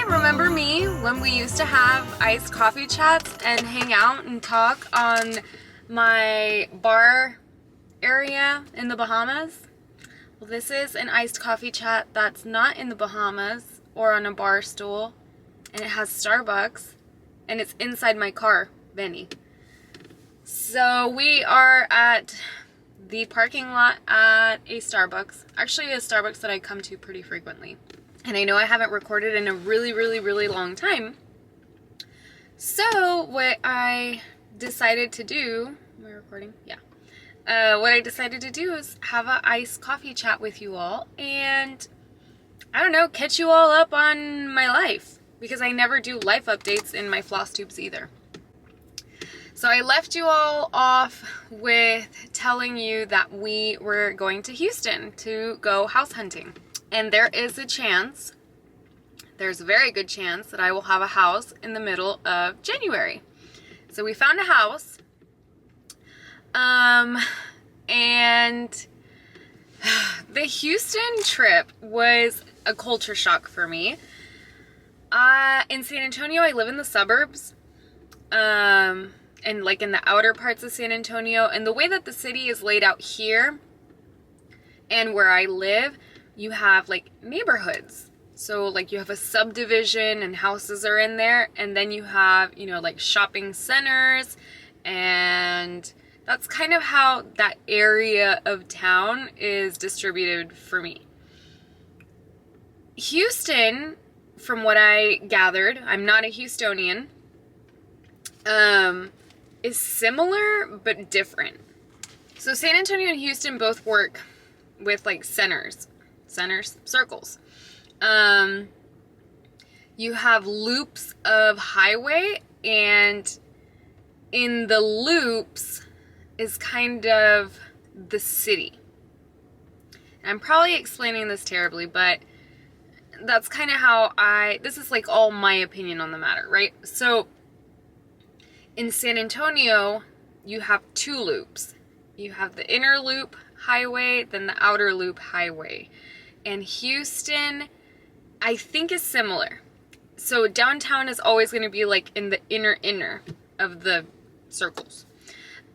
Remember me when we used to have iced coffee chats and hang out and talk on my bar area in the Bahamas? Well, this is an iced coffee chat that's not in the Bahamas or on a bar stool, and it has Starbucks, and it's inside my car, Benny. So we are at the parking lot at a Starbucks, actually a Starbucks that I come to pretty frequently. And I know I haven't recorded in a really long time. So what I decided to do, am I recording? Yeah. What I decided to do is have an iced coffee chat with you all and, I don't know, catch you all up on my life. Because I never do life updates in my floss tubes either. So I left you all off with telling you that we were going to Houston to go house hunting. And there is a chance, there's a very good chance that I will have a house in the middle of January. So we found a house, and the Houston trip was a culture shock for me. In San Antonio, I live in the suburbs, and like in the outer parts of San Antonio, and the way that the city is laid out here and where I live, you have like neighborhoods. So like you have a subdivision and houses are in there, and then you have, you know, like shopping centers, and that's kind of how that area of town is distributed for me. Houston, from what I gathered, I'm not a Houstonian, is similar but different. So San Antonio and Houston both work with like circles. You have loops of highway, and in the loops is kind of the city. I'm probably explaining this terribly, but that's kind of how this is like all my opinion on the matter, right? So in San Antonio, you have two loops. You have the inner loop highway, then the outer loop highway. And Houston, I think, is similar. So downtown is always going to be like in the inner of the circles.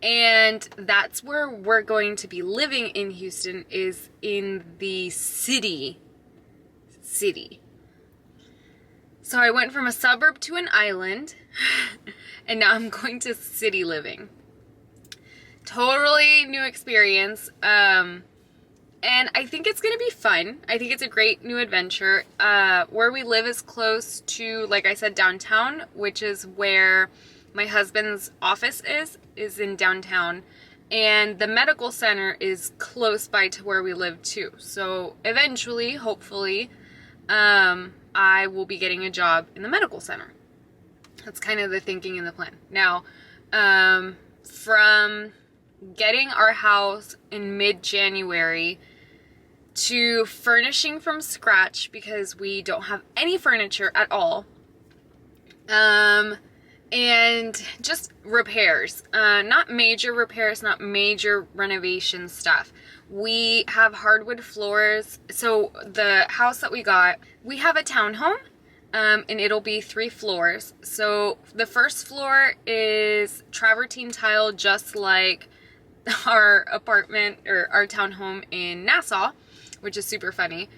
And that's where we're going to be living in Houston, is in the city. So I went from a suburb to an island, and now I'm going to city living. Totally new experience. And I think it's going to be fun. I think it's a great new adventure. Where we live is close to, like I said, downtown, which is where my husband's office is in downtown. And the medical center is close by to where we live too. So eventually, hopefully, I will be getting a job in the medical center. That's kind of the thinking and the plan. Now, from getting our house in mid-January to furnishing from scratch, because we don't have any furniture at all, and just repairs, not major repairs, not major renovation stuff. We have hardwood floors. So the house that we got, we have a townhome, and it'll be 3 floors. So the first floor is travertine tile, just like our apartment or our townhome in Nassau, which is super funny.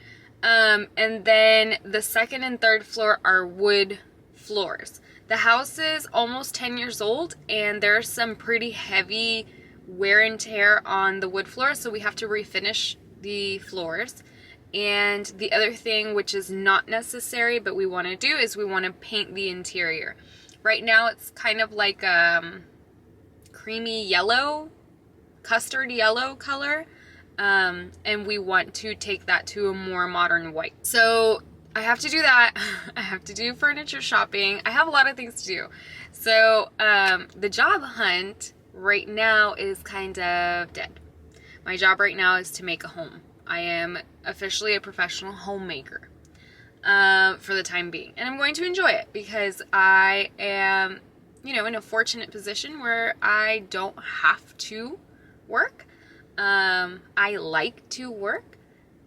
And then the second and third floor are wood floors. The house is almost 10 years old, and there's some pretty heavy wear and tear on the wood floor, so we have to refinish the floors. And the other thing, which is not necessary but we want to do, is we want to paint the interior. Right now it's kind of like creamy yellow, custard yellow color, and we want to take that to a more modern white. So I have to do that. I have to do furniture shopping. I have a lot of things to do. So the job hunt right now is kind of dead. My job right now is to make a home. I am officially a professional homemaker for the time being. And I'm going to enjoy it because I am, you know, in a fortunate position where I don't have to work. I like to work,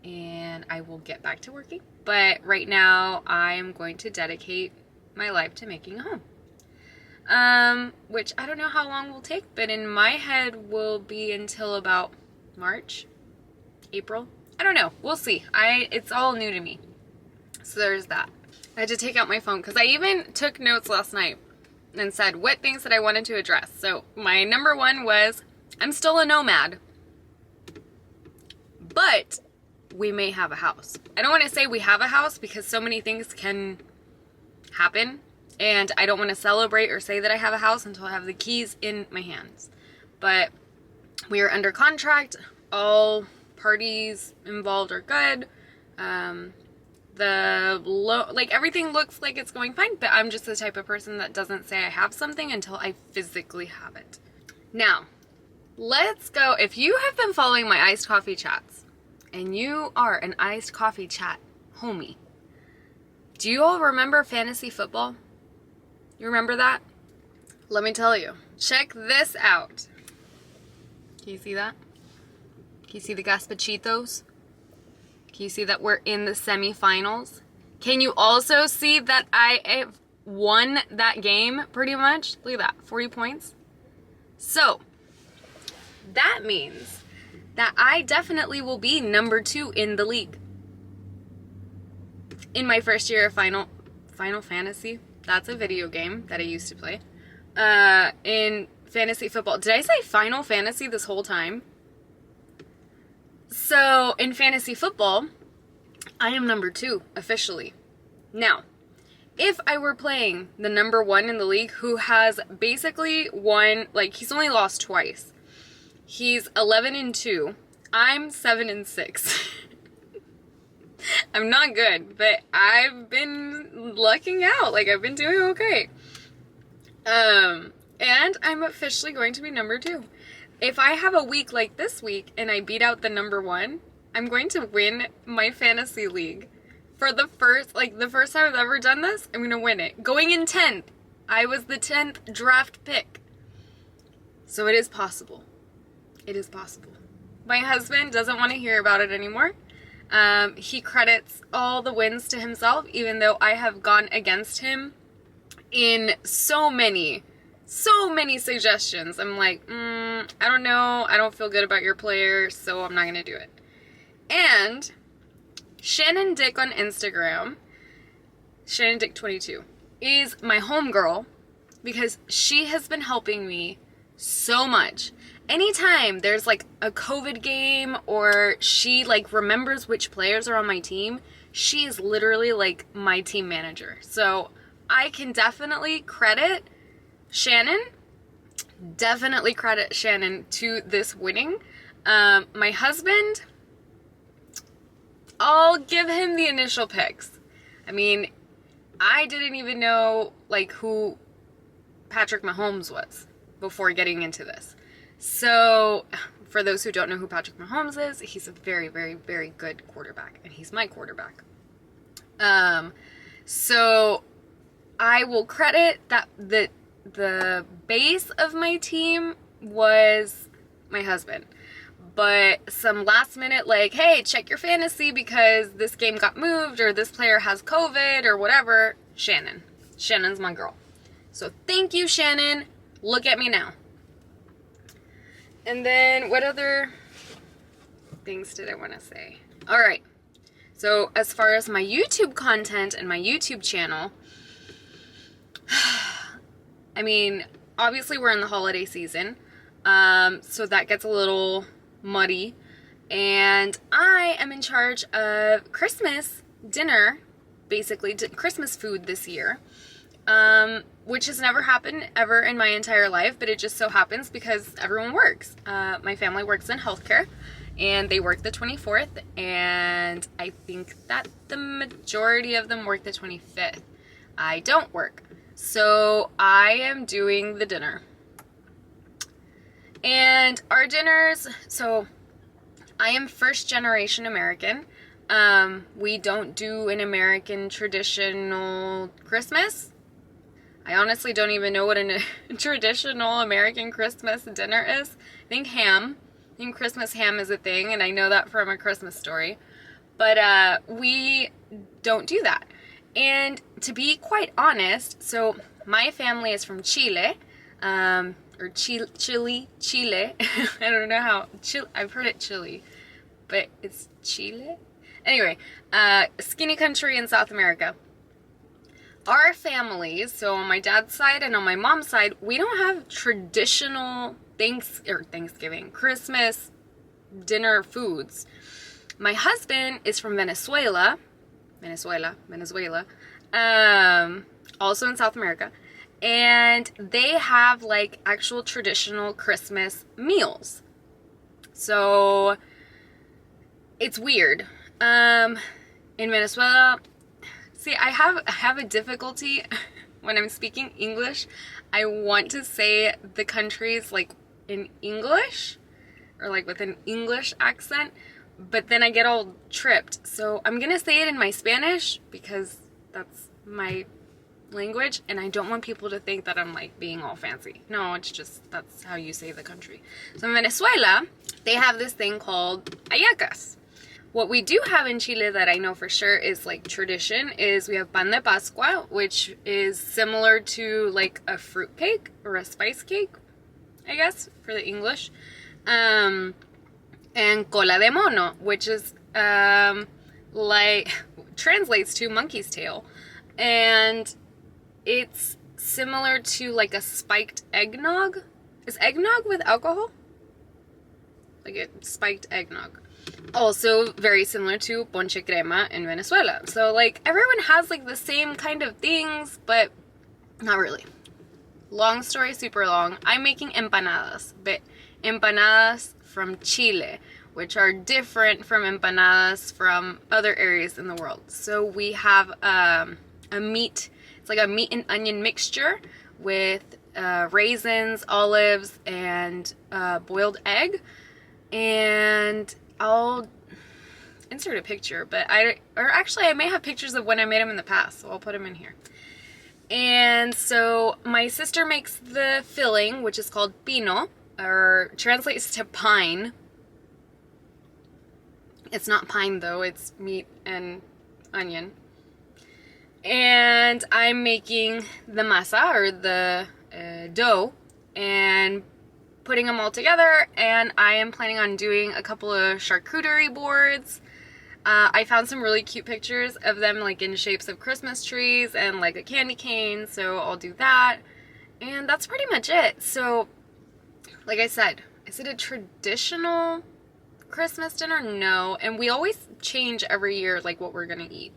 and I will get back to working. But right now, I am going to dedicate my life to making a home. Which I don't know how long will take, but in my head will be until about March, April. I don't know. We'll see. It's all new to me. So there's that. I had to take out my phone because I even took notes last night and said what things that I wanted to address. So my number one was, I'm still a nomad, but we may have a house. I don't want to say we have a house because so many things can happen, and I don't want to celebrate or say that I have a house until I have the keys in my hands. But we are under contract. All parties involved are good. Everything looks like it's going fine, but I'm just the type of person that doesn't say I have something until I physically have it. Now, let's go. If you have been following my iced coffee chats, and you are an iced coffee chat homie, do you all remember fantasy football? You remember that? Let me tell you. Check this out. Can you see that? Can you see the Gaspachitos? Can you see that we're in the semifinals? Can you also see that I have won that game pretty much? Look at that, 40 points. So, that means that I definitely will be number 2 in the league. In my first year of Final Fantasy, that's a video game that I used to play, in fantasy football. Did I say Final Fantasy this whole time? So, in fantasy football, I am number 2, officially. Now, if I were playing the number 1 in the league, who has basically won, like, he's only lost twice. He's 11-2. I'm 7-6. I'm not good, but I've been lucking out. Like, I've been doing okay. And I'm officially going to be number 2. If I have a week like this week and I beat out the number 1, I'm going to win my fantasy league. For the first time I've ever done this, I'm going to win it. Going in 10th. I was the 10th draft pick. So it is possible. It is possible. My husband doesn't want to hear about it anymore. He credits all the wins to himself, even though I have gone against him in so many suggestions. I'm like, I don't know. I don't feel good about your player, so I'm not going to do it. And Shannon Dick on Instagram, Shannon Dick 22, is my homegirl because she has been helping me so much. Anytime there's like a COVID game or she like remembers which players are on my team, she is literally like my team manager. So I can definitely credit Shannon to this winning. My husband, I'll give him the initial picks. I mean, I didn't even know like who Patrick Mahomes was before getting into this. So, for those who don't know who Patrick Mahomes is, he's a very, very, very good quarterback, and he's my quarterback. So I will credit that the base of my team was my husband. But some last minute, like, hey, check your fantasy because this game got moved or this player has COVID or whatever, Shannon. Shannon's my girl. So thank you, Shannon. Look at me now. And then what other things did I want to say? All right. So as far as my YouTube content and my YouTube channel, I mean, obviously we're in the holiday season, so that gets a little muddy. And I am in charge of Christmas dinner, basically Christmas food this year, which has never happened ever in my entire life, but it just so happens because everyone works. My family works in healthcare, and they work the 24th, and I think that the majority of them work the 25th. I don't work, so I am doing the dinner. And our dinners, so I am first generation American. We don't do an American traditional Christmas. I honestly don't even know what a traditional American Christmas dinner is. I think ham. I think Christmas ham is a thing, and I know that from A Christmas Story. But we don't do that. And to be quite honest, so my family is from Chile, or Chile. I don't know how, I've heard it Chile, but it's Chile? Anyway, skinny country in South America. Our families, so on my dad's side and on my mom's side, we don't have traditional Thanksgiving, Christmas dinner foods. My husband is from Venezuela, also in South America, and they have like actual traditional Christmas meals. So it's weird. In Venezuela, see, I have a difficulty when I'm speaking English. I want to say the countries like in English or like with an English accent, but then I get all tripped. So I'm gonna say it in my Spanish because that's my language, and I don't want people to think that I'm like being all fancy. No, it's just that's how you say the country. So in Venezuela, they have this thing called hallacas. What we do have in Chile that I know for sure is like tradition is we have pan de Pascua, which is similar to like a fruit cake or a spice cake, I guess, for the English. And cola de mono, which is like translates to monkey's tail. And it's similar to like a spiked eggnog. Is eggnog with alcohol? Like a spiked eggnog. Also very similar to ponche crema in Venezuela. So like everyone has like the same kind of things, but not really. Long story super long. I'm making empanadas, but empanadas from Chile, which are different from empanadas from other areas in the world. So we have a meat, it's like a meat and onion mixture with raisins, olives, and boiled egg. And I'll insert a picture, but I may have pictures of when I made them in the past, so I'll put them in here. And so my sister makes the filling, which is called pino, or translates to pine. It's not pine though, it's meat and onion. And I'm making the masa, or the dough, and putting them all together, and I am planning on doing a couple of charcuterie boards. I found some really cute pictures of them like in shapes of Christmas trees and like a candy cane, so I'll do that. And that's pretty much it. So, like I said, is it a traditional Christmas dinner? No. And we always change every year like what we're gonna eat.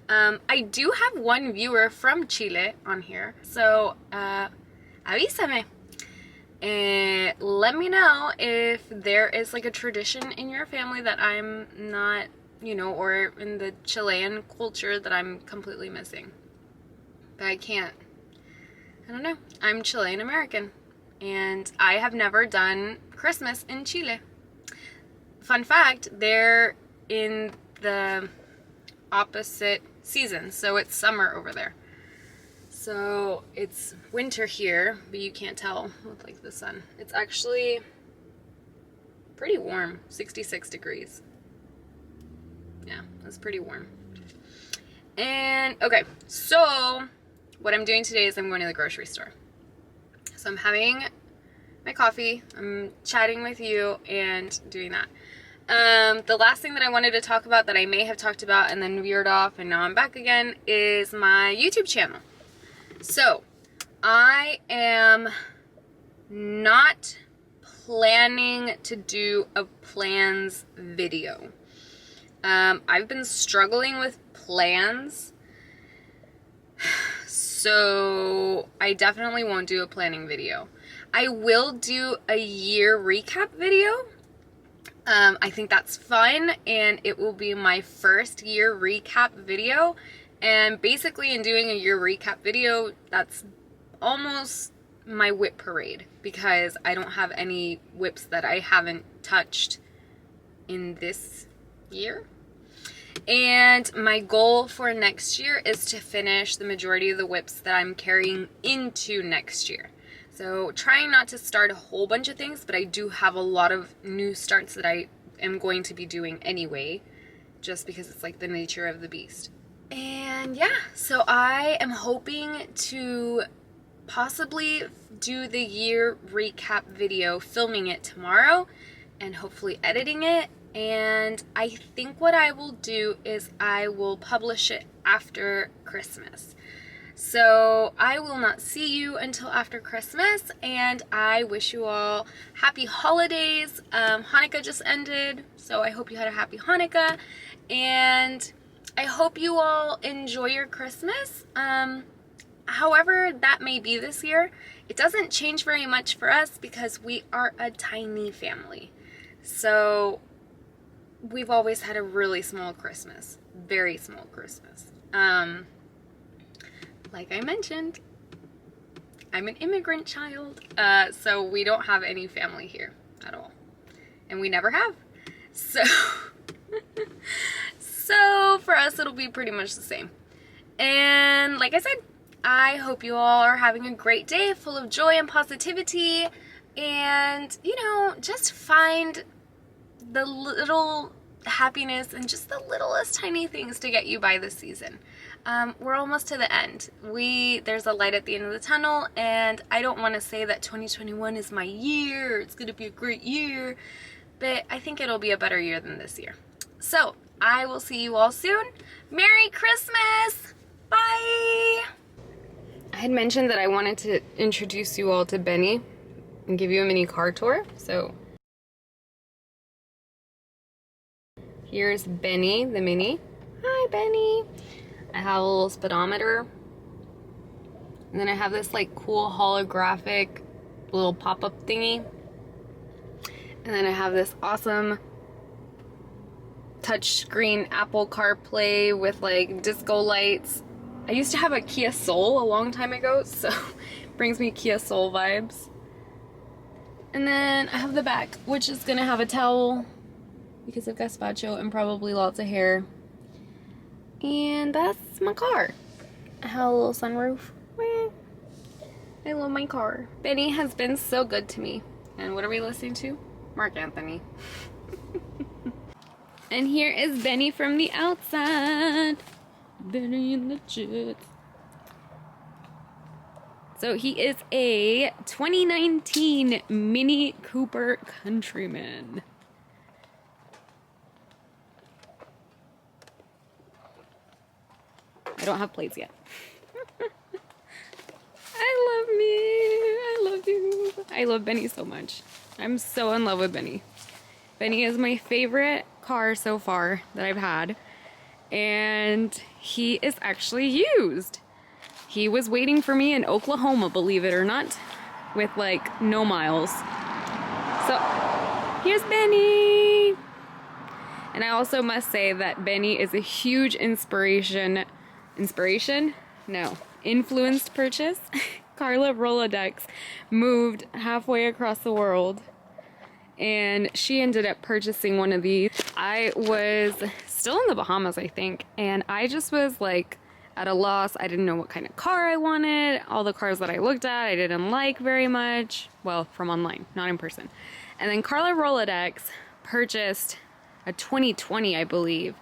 I do have one viewer from Chile on here, so avísame. Let me know if there is like a tradition in your family that I'm not, you know, or in the Chilean culture that I'm completely missing. But I don't know. I'm Chilean American, and I have never done Christmas in Chile. Fun fact, they're in the opposite season, so it's summer over there. So it's winter here, but you can't tell with like the sun. It's actually pretty warm, 66 degrees. Yeah, it's pretty warm. And okay, so what I'm doing today is I'm going to the grocery store. So I'm having my coffee, I'm chatting with you, and doing that. The last thing that I wanted to talk about that I may have talked about and then veered off and now I'm back again is my YouTube channel. So, I am not planning to do a plans video. I've been struggling with plans, so I definitely won't do a planning video. I will do a year recap video. I think that's fun, and it will be my first year recap video. And basically in doing a year recap video, that's almost my whip parade, because I don't have any whips that I haven't touched in this year. And my goal for next year is to finish the majority of the whips that I'm carrying into next year. So trying not to start a whole bunch of things, but I do have a lot of new starts that I am going to be doing anyway, just because it's like the nature of the beast. And yeah, so I am hoping to possibly do the year recap video, filming it tomorrow and hopefully editing it. And I think what I will do is I will publish it after Christmas. So I will not see you until after Christmas, and I wish you all happy holidays. Hanukkah just ended, so I hope you had a happy Hanukkah, and I hope you all enjoy your Christmas. However that may be this year, it doesn't change very much for us because we are a tiny family. So we've always had a really small Christmas, very small Christmas. Like I mentioned, I'm an immigrant child, so we don't have any family here at all, and we never have. So, so for us, it'll be pretty much the same. And like I said, I hope you all are having a great day full of joy and positivity, and, you know, just find the little happiness and just the littlest tiny things to get you by this season. We're almost to the end. There's a light at the end of the tunnel, and I don't want to say that 2021 is my year, it's gonna be a great year, but I think it'll be a better year than this year. So I will see you all soon. Merry Christmas! Bye! I had mentioned that I wanted to introduce you all to Benny and give you a mini car tour. So here's Benny, the mini. Hi, Benny. I have a little speedometer. And then I have this like cool holographic little pop-up thingy. And then I have this awesome touchscreen Apple CarPlay with like disco lights. I used to have a Kia Soul a long time ago, so it brings me Kia Soul vibes. And then I have the back, which is gonna have a towel because of gazpacho and probably lots of hair. And that's my car. I have a little sunroof. I love my car. Benny has been so good to me. And what are we listening to? Mark Anthony. And here is Benny from the outside. Benny in the jets. So he is a 2019 Mini Cooper Countryman. I don't have plates yet. I love me. I love you. I love Benny so much. I'm so in love with Benny. Benny is my favorite car so far that I've had. And he is actually used. He was waiting for me in Oklahoma, believe it or not, with like no miles. So here's Benny. And I also must say that Benny is a huge influenced purchase. Carla Rolodex moved halfway across the world and she ended up purchasing one of these. I was still in the Bahamas, I think, and I just was like at a loss. I didn't know what kind of car I wanted. All the cars that I looked at I didn't like very much. Well, from online, not in person. And then Carla Rolodex purchased a 2020, I believe,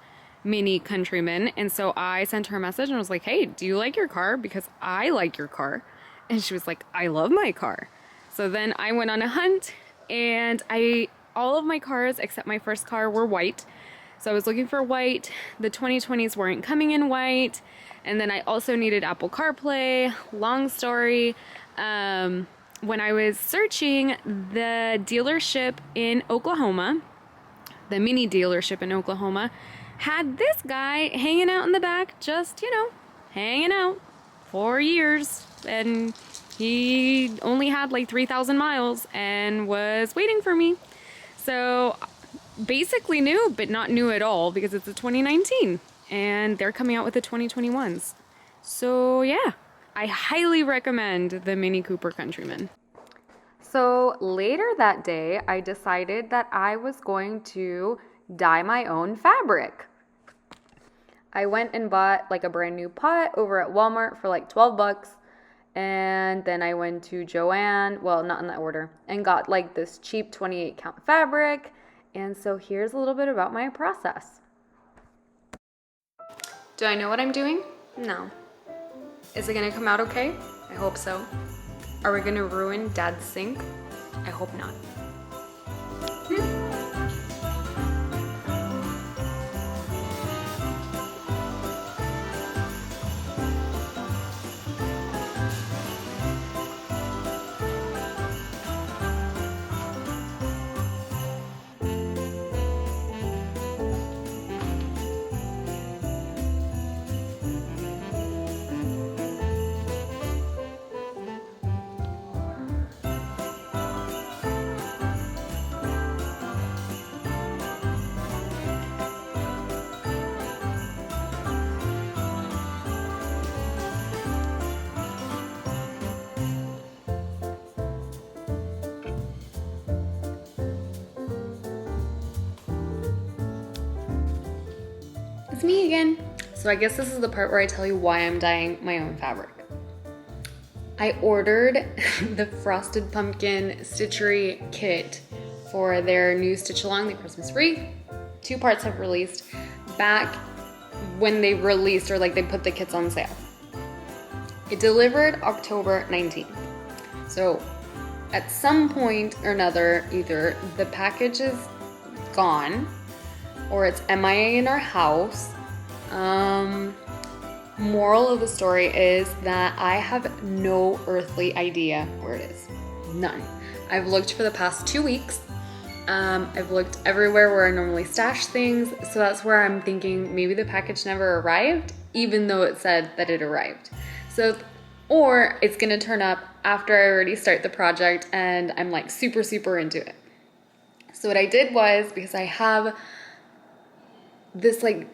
Mini Countryman, and so I sent her a message and was like, hey, do you like your car? Because I like your car. And she was like, I love my car. So then I went on a hunt, and all of my cars except my first car were white. So I was looking for white. The 2020s weren't coming in white. And then I also needed Apple CarPlay. Long story. When I was searching, the dealership in Oklahoma, the Mini dealership in Oklahoma, had this guy hanging out in the back, just, you know, hanging out for years. And he only had like 3,000 miles and was waiting for me. So basically new, but not new at all because it's a 2019 and they're coming out with the 2021s. So yeah, I highly recommend the Mini Cooper Countryman. So later that day, I decided that I was going to dye my own fabric. I went and bought like a brand new pot over at Walmart for like 12 bucks. And then I went to Joann, well, not in that order, and got like this cheap 28 count fabric. And so here's a little bit about my process. Do I know what I'm doing? No. Is it gonna come out okay? I hope so. Are we gonna ruin Dad's sink? I hope not. It's me again. So I guess this is the part where I tell you why I'm dyeing my own fabric. I ordered the Frosted Pumpkin Stitchery kit for their new Stitch Along the Christmas Wreath. 2 parts have released back when they released, or like they put the kits on sale. It delivered October 19th. So at some point or another, either the package is gone or it's MIA in our house. Moral of the story is that I have no earthly idea where it is. None. I've looked for the past 2 weeks. I've looked everywhere where I normally stash things, so that's where I'm thinking maybe the package never arrived, even though it said that it arrived. So, or it's gonna turn up after I already start the project and I'm like super, super into it. So what I did was, because I have this like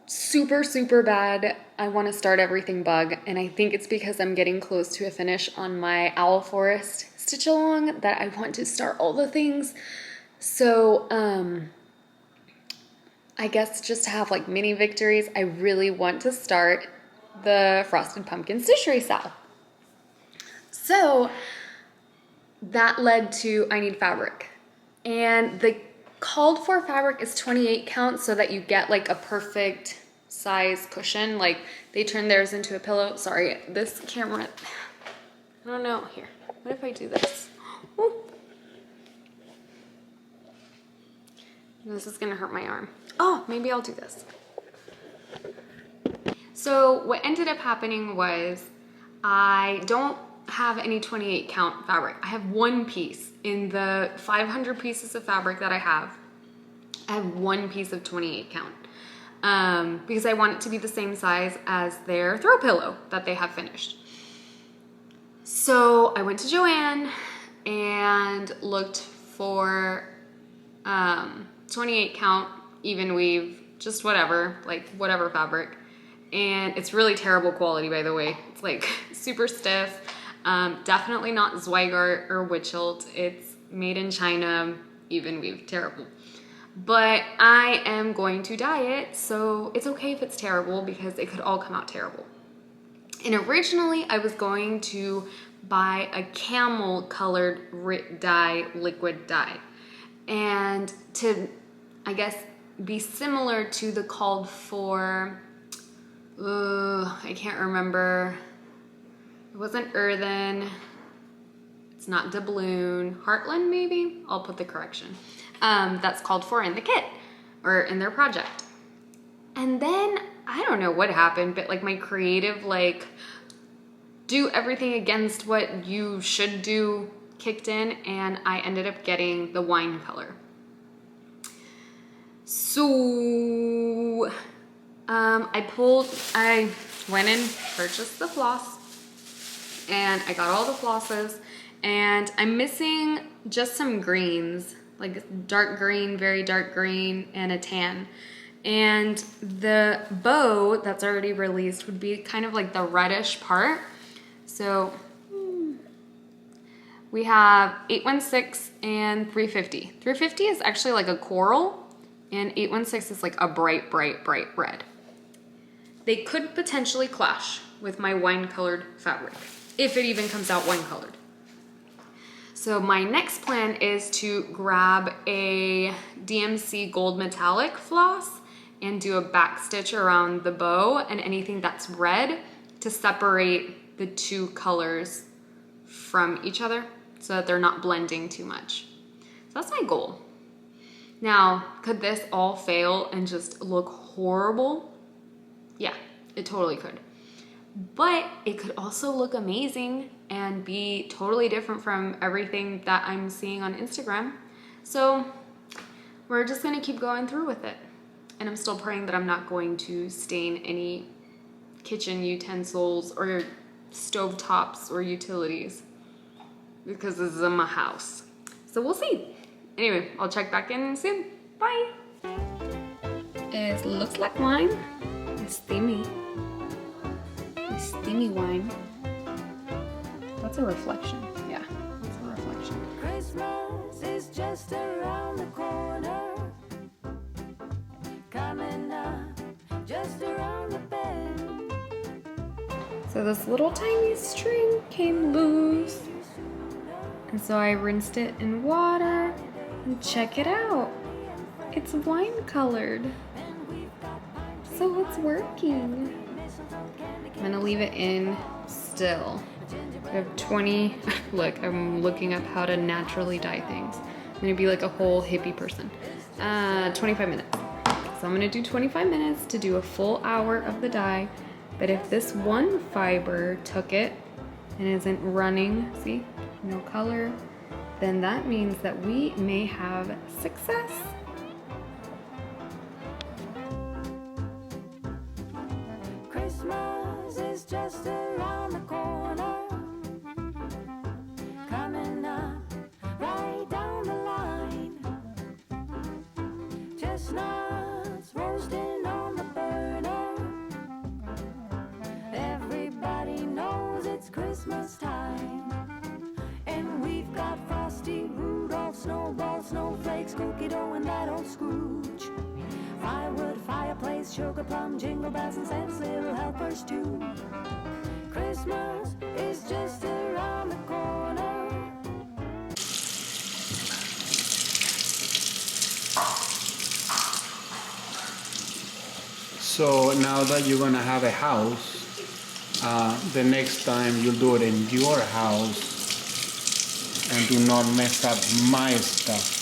super, super bad I want to start everything bug, and I think it's because I'm getting close to a finish on my Owl Forest Stitch Along that I want to start all the things. So I guess just to have like mini victories, I really want to start the Frosted Pumpkin Stitchery style. So that led to I need fabric, and the called for fabric is 28 count so that you get like a perfect size cushion. Like they turn theirs into a pillow. Sorry, this camera, I don't know. Here, what if I do this? Ooh. This is gonna hurt my arm. Oh, maybe I'll do this. So what ended up happening was I don't have any 28 count fabric. I have one piece in the 500 pieces of fabric that I have. I have one piece of 28 count because I want it to be the same size as their throw pillow that they have finished. So I went to Joann and looked for 28 count even weave, just whatever, like whatever fabric. And it's really terrible quality, by the way. It's like super stiff. Definitely not Zweigart or Witchelt. It's made in China, even weave, terrible. But I am going to dye it, so it's okay if it's terrible because it could all come out terrible. And originally I was going to buy a camel colored dye, liquid dye. And to, I guess, be similar to the called for, I can't remember. It wasn't earthen. It's not doubloon. Heartland, maybe? I'll put the correction. That's called for in the kit or in their project. And then I don't know what happened, but like my creative, like do everything against what you should do kicked in, and I ended up getting the wine color. So I went and purchased the floss, and I got all the flosses, and I'm missing just some greens, like dark green, very dark green, and a tan. And the bow that's already released would be kind of like the reddish part. So we have 816 and 350. 350 is actually like a coral, and 816 is like a bright, bright, bright red. they could potentially clash with my wine-colored fabric, if it even comes out wine-colored. So my next plan is to grab a DMC gold metallic floss and do a back stitch around the bow and anything that's red to separate the two colors from each other so that they're not blending too much. So that's my goal. Now, could this all fail and just look horrible? Yeah, it totally could. But it could also look amazing and be totally different from everything that I'm seeing on Instagram. So we're just gonna keep going through with it. And I'm still praying that I'm not going to stain any kitchen utensils or stove tops or utilities, because this is my house. So we'll see. Anyway, I'll check back in soon. Bye. It looks like wine. It's steamy. It's steamy wine. That's a reflection. Yeah, that's a reflection. Christmas is just around the corner. Coming up just around the bend. So this little tiny string came loose. And so I rinsed it in water. And check it out. It's wine colored. So it's working. I'm gonna leave it in still. I have 20, look, I'm looking up how to naturally dye things. I'm gonna be like a whole hippie person. 25 minutes. So I'm gonna do 25 minutes to do a full hour of the dye. But if this one fiber took it and isn't running, see, no color, then that means that we may have success. Christmas is just around the corner. Coming up right down the line. Chestnuts roasting on the burner. Everybody knows it's Christmas time. And we've got Frosty, Rudolph, Snowball, Snowflakes, Cookie Dough, and that old Scrooge. Firewood, fireplace, sugar plum, jingle bells, and Santa's little helpers too. Christmas is just around the corner. So now that you're gonna have a house, the next time you'll do it in your house and do not mess up my stuff.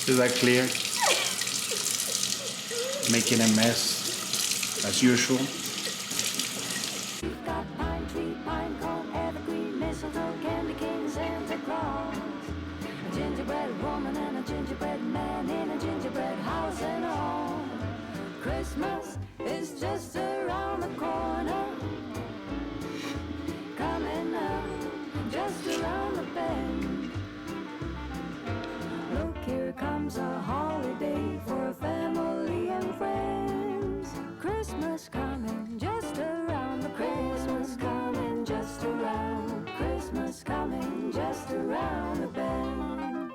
Is that clear? Making a mess as usual. We've got pine tree, pine cone, evergreen, mistletoe, candy cane, Santa Claus. A gingerbread woman and a gingerbread man in a gingerbread house and all. Christmas is just around the corner. Coming up just around the bend. Look, here comes a holiday for family and friends. Christmas coming just around the Christmas coming just around. Christmas coming just around the bend.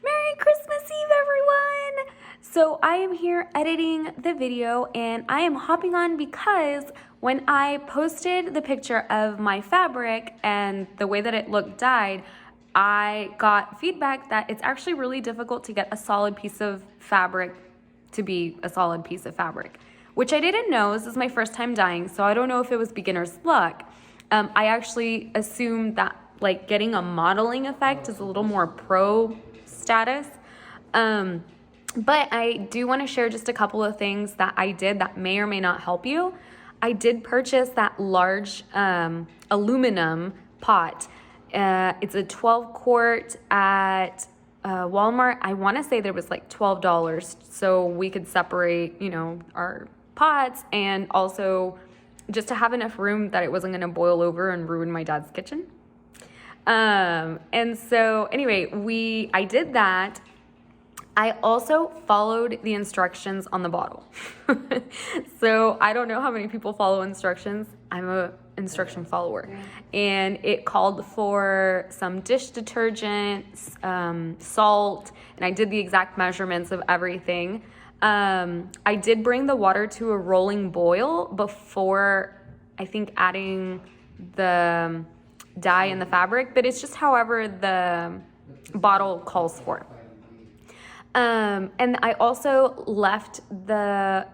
Merry Christmas Eve, everyone! So I am here editing the video and I am hopping on because when I posted the picture of my fabric and the way that it looked dyed, I got feedback that it's actually really difficult to get a solid piece of fabric to be a solid piece of fabric, which I didn't know. This is my first time dyeing, so I don't know if it was beginner's luck. I actually assumed that like getting a modeling effect is a little more pro status. But I do want to share just a couple of things that I did that may or may not help you. I did purchase that large aluminum pot. It's a 12 quart at Walmart. I want to say there was like $12, so we could separate, you know, our pots, and also just to have enough room that it wasn't going to boil over and ruin my dad's kitchen. And so anyway, I did that. I also followed the instructions on the bottle. So I don't know how many people follow instructions. I'm a instruction follower. And it called for some dish detergent, salt, and I did the exact measurements of everything. I did bring the water to a rolling boil before, I think, adding the dye and the fabric, but it's just however the bottle calls for. And I also left the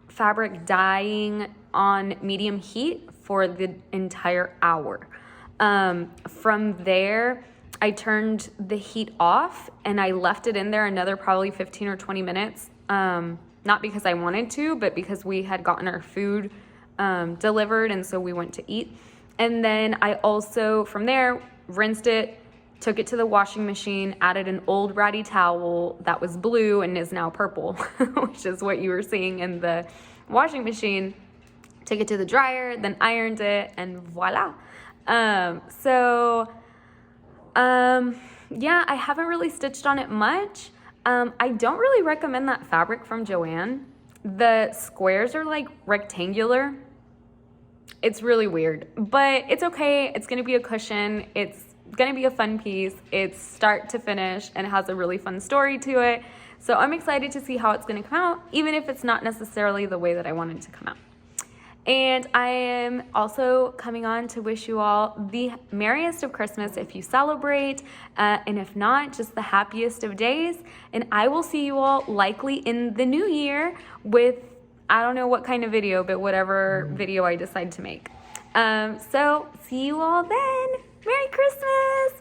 fabric dyeing on medium heat for the entire hour. From there, I turned the heat off and I left it in there another probably 15 or 20 minutes. Not because I wanted to, but because we had gotten our food delivered, and so we went to eat. And then I also, from there, rinsed it, took it to the washing machine, added an old ratty towel that was blue and is now purple, which is what you were seeing in the washing machine. Took it to the dryer, then ironed it, and voila. Yeah, I haven't really stitched on it much. I don't really recommend that fabric from Joann. The squares are like rectangular. It's really weird, but it's okay. It's going to be a cushion. It's going to be a fun piece. It's start to finish and it has a really fun story to it. So I'm excited to see how it's going to come out, even if it's not necessarily the way that I wanted to come out. And I am also coming on to wish you all the merriest of Christmas if you celebrate, and if not, just the happiest of days. And I will see you all likely in the new year with, I don't know what kind of video, but whatever video I decide to make. So see you all then. Merry Christmas!